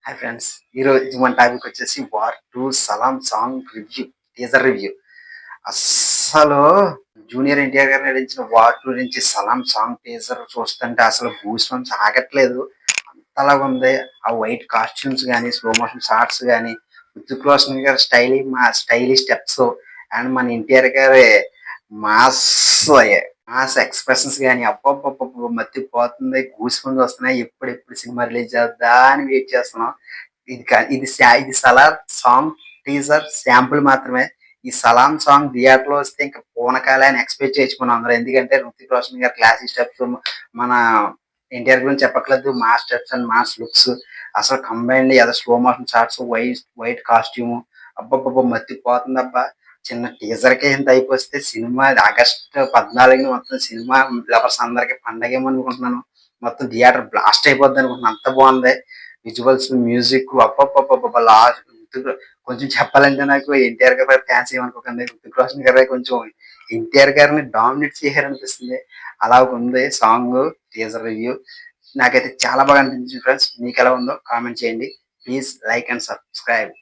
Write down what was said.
Hi friends. ఈరోజు మన topic వచ్చేసి 'వార్ 2' 'సలాం' సాంగ్ రివ్యూ, టీజర్ రివ్యూ. అస్సలు జూనియర్ ఎన్టీఆర్ గారు నటించిన 'వార్ 2' నుంచి 'సలాం' సాంగ్ టీజర్ చూస్తుంటే అసలు గూస్ బంప్స్ ఆగట్లేదు. అంతలాగా ఉంది. ఆ వైట్ కాస్ట్యూమ్స్ గాని, స్లో మోషన్ షాట్స్ గాని, హృతిక్ రోషన్ గారి స్టైలిష్ స్టెప్స్ అండ్ మన ఎన్టీఆర్ గారి మాస్ మాస్ ఎక్స్‌ప్రెషన్స్ గాని అబ్బబ్బబ్బబ్బా! మతిపోతుంది. గూస్ బంప్స్ వస్తున్నాయి. ఎప్పుడెప్పుడు సినిమా రిలీజ్ చేద్దా అని వెయిట్ చేస్తున్నాం. ఇది 'సలార్' సాంగ్ టీజర్ శాంపుల్ మాత్రమే. ఈ 'సలాం' సాంగ్ థియేటర్‌లో వస్తే ఇంక పూనకాలే అని ఎక్స్‌పెక్ట్ చేయొచ్చు మనం అందరం. ఎందుకంటే 'హృతిక్ రోషన్' గారి క్లాసిక్ స్టెప్స్, మన ఎన్టీఆర్ గురించి చెప్పక్కర్లేదు. Mass steps and mass looks అసలు కంబైన్డ్ ఏదో slow motion shots, white costume అబ్బబ్బబ్బా! మతిపోతుందబ్బా! చిన్న టీజర్‌కే ఇంత అయిపోస్తే సినిమా ఆగస్టు 14న మొత్తం సినిమా లవర్స్ అందరికి పండగేమో అనుకుంటున్నాను. మొత్తం థియేటర్ బ్లాస్ట్ అయిపోద్ది అనుకుంటున్నాను. అంత బావుంది. విజువల్స్, మ్యూజిక్ అబ్బబ్బబ్బబ్బబ్బా! కొంచెం చెప్పాలంటే నాకు ఎన్టీఆర్ గారి ఫ్యాన్స్ ఏమనుకోకండి. హృతిక్ రోషన్ గారే కొంచెం ఎన్టీఆర్ గారిని డామినేట్ చేశారనిపిస్తుంది. అలాగుంది సాంగు టీజర్ రివ్యూ. నాకైతే చాలా బాగా అనిపించింది ఫ్రెండ్స్. మీకెలా ఉందో కామెంట్ చేయండి. Please like and subscribe.